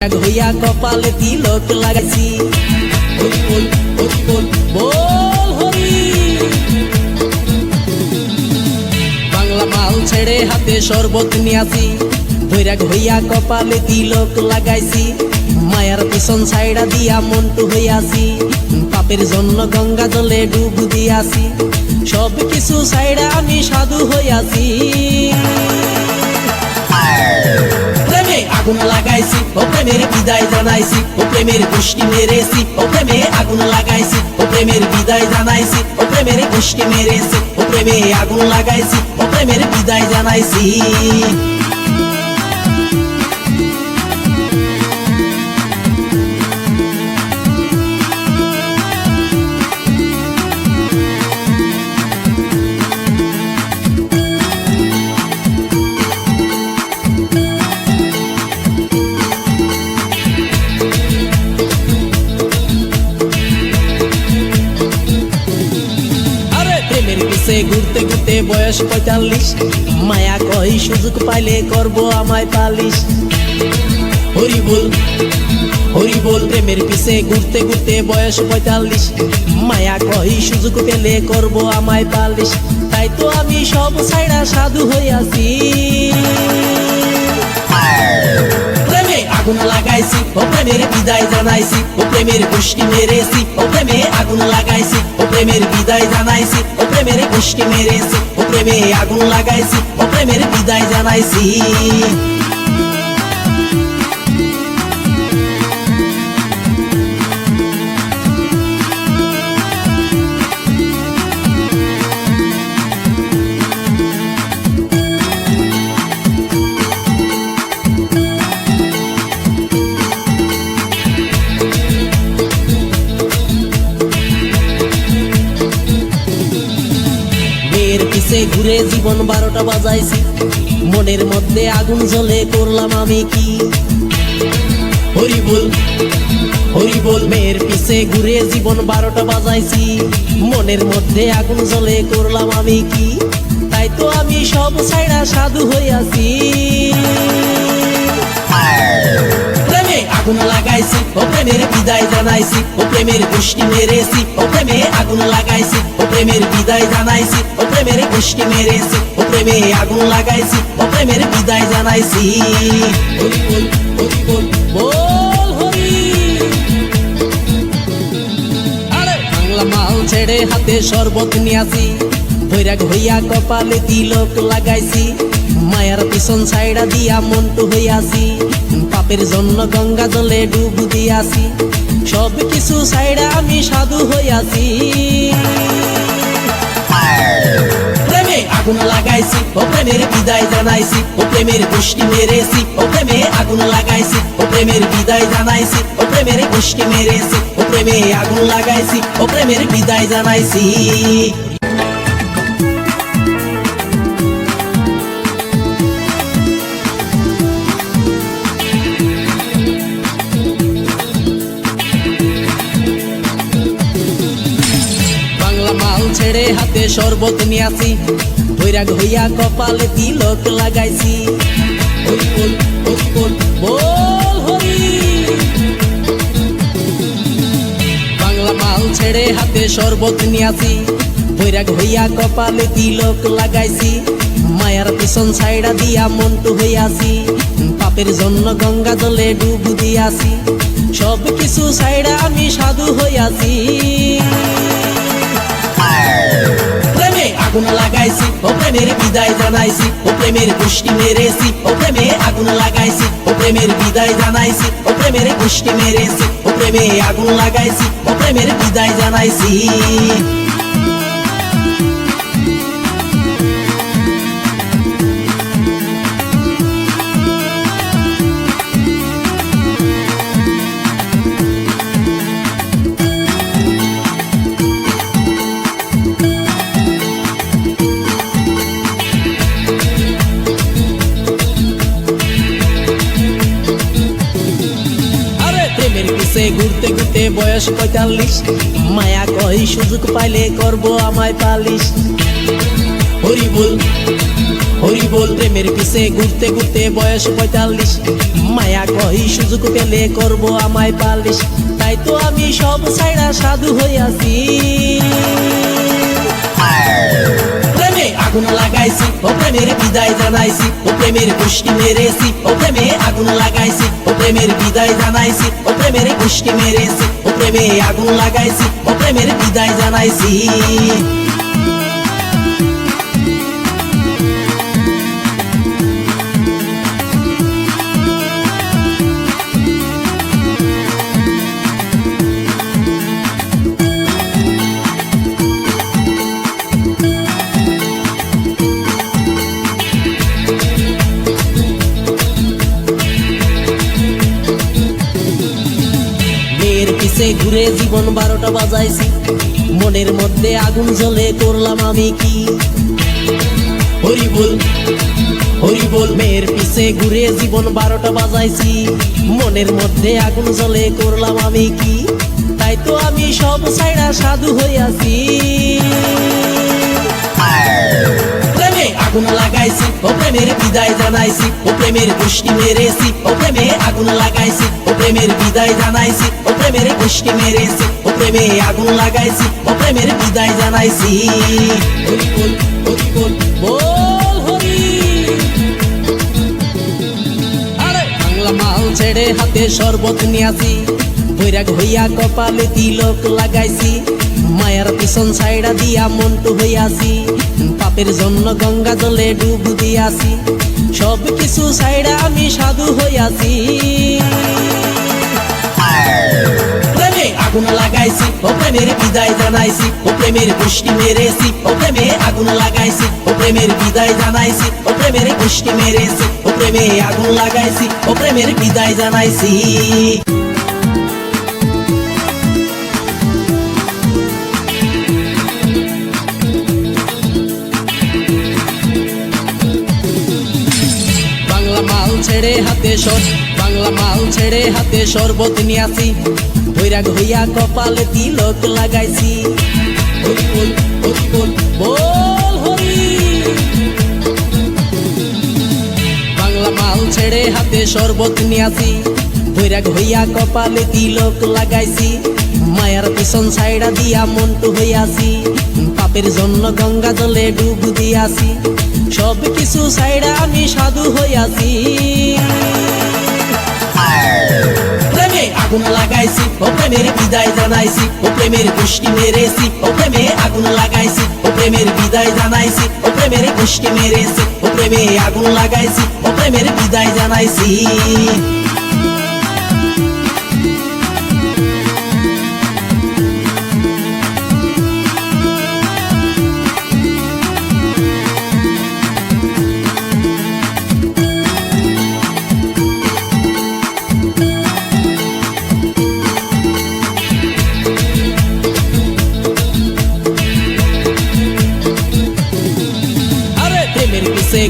হইয়া কপালে তিলক লাগাইছি, হরি বল হরি বল বল হরি। বাংলা মাল ছেড়ে হাতে শরবত নিয়াছি, বৈরাগ হইয়া কপালে তিলক লাগাইছি। মায়ার পিছন ছাইড়া দিয়া মন্টু হইয়াছি, পাপের জন্য গঙ্গা জলে ডুব দিয়াছি। সব কিছু ছাইড়া আমি সাধু হইয়াছি। প্রেমে আগুন লাগাইছি, ও প্রেমের বিদায় জানাইছি, ও প্রেমের গোষ্ঠী মেরেছি। ও প্রেমে আগুন লাগাইছি, ও প্রেমের বিদায় জানাইছি, ও প্রেমের গোষ্ঠী মেরেছি। ও প্রেমে আগুন লাগাইছি, ও প্রেমের বিদায় জানাইছি। ঘুরতে ঘুরতে বয়স ৪৫, মায়া কই সুযোগ পাইলে করব আমায় পালিশ। হরি বল হরি বল। প্রেমের পিছে ঘুরতে ঘুরতে বয়স ৪৫, মায়া কই সুযোগ পেলে করব আমায় পালিশ। তাই তো আমি সব ছাইড়া সাধু হইয়াছি। প্রেমে আগুন লাগাইছি, ও প্রেমের বিদায় জানাইছি, ও প্রেমের গোষ্ঠী মেরেছি। ও প্রেমে আগুন লাগাইছি, ও প্রেমের বিদায় জানাইছি, ও প্রেমের গোষ্ঠী মেরেছি। ও প্রেমে আগুন লাগাইছি, ও প্রেমের বিদায় জানাইছি। ঘুরে জীবন ১২টা বাজাইছি, মনের মধ্যে আগুন জ্বলে করলাম আমি কি। হরি বল হরি বল। মেয়ের পিছে ঘুরে জীবন ১২টা বাজাইছি, মনের মধ্যে আগুন জ্বলে করলাম আমি কি। তাই তো আমি সব ছাইড়া সাধু হইয়াছি। প্রেমে আগুন লাগাইছি, ও প্রেমের বিদায় জানাইছি, ও প্রেমের গোষ্ঠী মেরেছি। ও প্রেমে আগুন লাগাইছি, ও প্রেমের বিদায় জানাইছি, ও প্রেমের গোষ্ঠী মেরেছি। ও প্রেমে আগুন লাগাইছি, ও প্রেমের বিদায় জানাইছি। হরি বল হরি বল বল হরি। আরে বাংলা মাল ছেড়ে হাতে শরবত নিয়াছি, বৈরাগ হইয়া কপালে তিলক লাগাইছি। মায়ার পিছন ছাইড়া দিয়া মন্টু হইয়াছি, পাপের জন্য গঙ্গা জলে ডুব দিয়াছি। সব কিছু ছাইড়া আমি সাধু হইয়াছি। প্রেমে আগুন লাগাইছি, ও প্রেমের বিদায় জানাইছি, ও প্রেমের গোষ্ঠী মেরেছি। ও প্রেমে আগুন লাগাইছি, ও প্রেমের বিদায় জানাইছি, ও প্রেমের গোষ্ঠী মেরেছি। ও প্রেমে আগুন লাগাইছি, ও প্রেমের বিদায় জানাইছি। ছেড়ে হাতে শরবত নিয়াছি, বৈরাগ হইয়া কপালে তিলক লাগাইছি। হরি বল হরি বল বল হরি। বাংলা মাল ছেড়ে হাতে শরবত নিয়াছি, বৈরাগ হইয়া কপালে তিলক লাগাইছি। মায়ার পিছন ছাইড়া দিয়া মন্টু হইয়াছি, পাপের জন্য গঙ্গা জলে ডুব দিয়াছি। সব কিছু ছাইড়া আমি সাধু হইয়াছি। প্রেমে আগুন লাগাইছি, ও প্রেমের বিদায় জানাইছি, ও প্রেমের গোষ্ঠী মেরেছি। ও প্রেমে আগুন লাগাইছি, ও প্রেমের বিদায় জানাইছি, ও প্রেমের গোষ্ঠী মেরেছি। ও প্রেমে আগুন লাগাইছি, ও প্রেমের বিদায় জানাইছি। ঘুরতে ঘুরতে বয়স ৪৫, মায়া কই সুযোগ পাইলে করব আমায় পালিশ। হরি বল হরি বল প্রেমের পিছে ঘুরতে ঘুরতে বয়স ৪৫, মায়া কই সুযোগ পেলে করব আমায় পালিশ, তাই তো আমি সব ছাইড়া সাধু হইয়াছি। প্রেমে আগুন লাগাইছি, ও প্রেমের বিদায় জানাইছি, ও প্রেমের গোষ্ঠী মেরেছি, ও প্রেমে আগুন লাগাইছি, ও প্রেমের বিদায় জানাইছি, ও প্রেমের গোষ্ঠী মেরেছি, ও প্রেমে আগুন লাগাইছি, ও প্রেমের বিদায় জানাইছি। পিছে ঘুরে জীবন ১২টা বাজাইছি, মনের মধ্যে আগুন জ্বলে করলাম আমি কি। হরি বল হরি বল মেয়ের পিছে ঘুরে জীবন ১২টা বাজাইছি, মনের মধ্যে আগুন জ্বলে করলাম আমি কি, তাই তো আমি সব ছাইড়া সাধু হইয়াছি। প্রেমে আগুন লাগাইছি, ও প্রেমের বিদায় জানাইছি, ও প্রেমের গোষ্ঠী মেরেছি, ও প্রেমে আগুন লাগাইছি, ও প্রেমের বিদায় জানাইছি, ও প্রেমের গোষ্ঠী মেরেছি, ও প্রেমে আগুন লাগাইছি, ও প্রেমের বিদায় জানাইছি। হরি বল হরি বল বল হরি। আরে বাংলা মাল ছেড়ে হাতে শরবত নিয়াছি, বৈরাগ হইয়া কপালে তিলক লাগাইছি, মায়ার পিছন ছাইড়া দিয়া মন্টু হইয়াছি, পাপের জন্য গঙ্গা জলে ডুব দিয়াছি, সব কিছু ছাইড়া আমি সাধু হইয়াছি। প্রেমে আগুন লাগাইছি, ও প্রেমের বিদায় জানাইছি, ও প্রেমের গোষ্ঠী মেরেছি, ও প্রেমে আগুন লাগাইছি, ও প্রেমের বিদায় জানাইছি, ও প্রেমের গোষ্ঠী মেরেছি, ও প্রেমে আগুন লাগাইছি, ও প্রেমের বিদায় জানাইছি। বাংলা মাল ছেড়ে হাতে শরবত নিয়াছি, বৈরাগ হইয়া কপালে তিলক লাগাইছি। হরি বল হরি বল বল হরি। বাংলা মাল ছেড়ে হাতে শরবত নিয়াছি, বৈরাগ হইয়া কপালে তিলক লাগাইছি, মায়ার পিছন ছাইড়া দিয়া মন্টু হইয়াছি, পাপের জন্য গঙ্গা জলে ডুব দিয়াছি, সব কিছু ছাইড়া আমি সাধু হইয়াছি। প্রেমে আগুন লাগাইছি, ও প্রেমের বিদায় জানাইছি, ও প্রেমের গোষ্ঠী মেরেছি, ও প্রেমে আগুন লাগাইছি, ও প্রেমের বিদায় জানাইছি, ও প্রেমের গোষ্ঠী মেরেছি, ও প্রেমে আগুন লাগাইছি, ও প্রেমের বিদায় জানাইছি।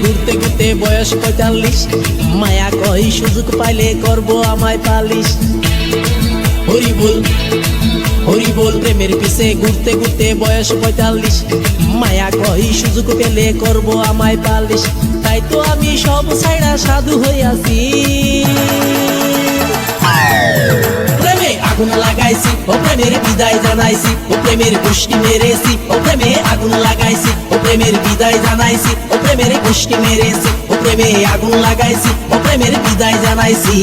ঘুরতে ঘুরতে বয়স ৪৫, মায়া কই সুযোগ পাইলে করব আমায় পালিশ। হরি বল হরি বল প্রেমের পিছে ঘুরতে ঘুরতে বয়স ৪৫, মায়া কই সুযোগ পেলে করব আমায় পালিশ, তাই তো আমি সব ছাইড়া সাধু হইয়াছি। প্রেমে আগুন লাগাইছি, ও প্রেমের বিদায় জানাইছি, ও প্রেমের গোষ্ঠী মেরেছি, ও প্রেমে আগুন লাগাইছি, ও প্রেমের বিদায় জানাইছি, ও প্রেমের গোষ্ঠী মেরেছি, ও প্রেমে আগুন লাগাইছি, ও প্রেমের বিদায় জানাইছি।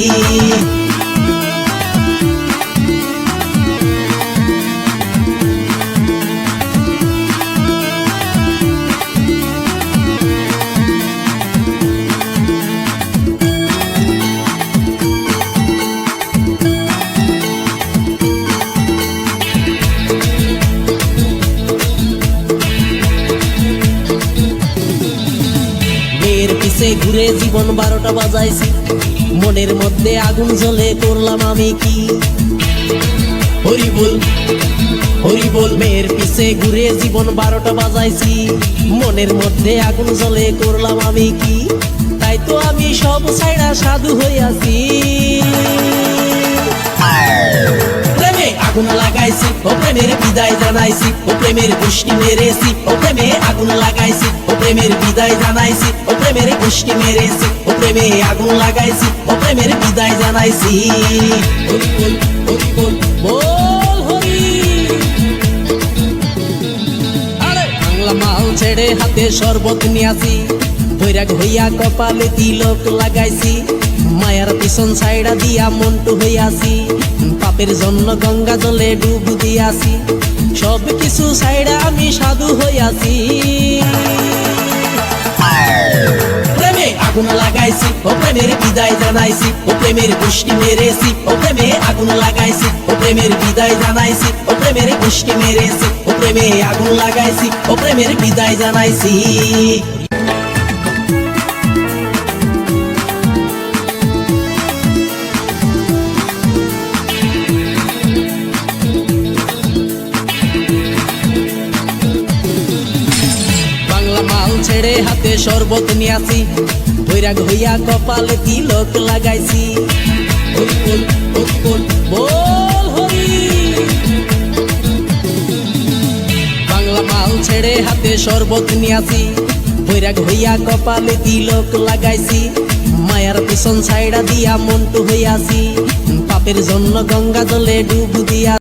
পিছে ঘুরে জীবন ১২টা বাজাইছি, মনের মধ্যে আগুন জ্বলে করলাম আমি কি। হরি বল হরি বল মেয়ের পিছে ঘুরে জীবন ১২টা বাজাইছি, মনের মধ্যে আগুন জ্বলে করলাম আমি কি, তাই তো আমি সব ছাইড়া সাধু হইয়াছি। প্রেমে আগুন লাগাই লাগাইছি ও প্রেমের বিদায় জানাইছি ও প্রেমের গোষ্ঠী মেরেছি ও প্রেমে আগুন লাগাইছি ও প্রেমের বিদায় জানাইছি ও প্রেমের গোষ্ঠী মেরেছি ও প্রেমে আগুন লাগাইছি ও প্রেমের বিদায় জানাইছি হরি বল হরি বল বল হরি আরে বাংলা মাল ছেড়ে হাতে শরবত নিয়াছি বৈরাগ হইয়া কপালে তিলক লাগাইছি মায়ার পিছন ছাইড়া দিয়া মন্টু হইয়াছি পাপের জন্য গঙ্গা জলে ডুব দিয়াছি সব কিছু ছাইড়া আমি সাধু হইয়াছি প্রেমে আগুন লাগাইছি ও প্রেমের বিদায় জানাইছি ও প্রেমের গোষ্ঠী মেরেছি ও প্রেমে আগুন লাগাইছি ও প্রেমের বিদায় জানাইছি ও প্রেমের গোষ্ঠী মেরেছি ও প্রেমে আগুন লাগাইছি ও প্রেমের বিদায় জানাইছি ছেড়ে হাতে শরবত নিয়াছি বৈরাগ হইয়া কপালে তিলক লাগাইছি হরি বল হরি বল বল হরি বাংলা মাল ছেড়ে হাতে শরবত নিয়াছি বৈরাগ হইয়া কপালে তিলক লাগাইছি মায়ার পিছন ছাইড়া দিয়া মন্টু হইয়াছি পাপের জন্য গঙ্গা জলে ডুব দিয়া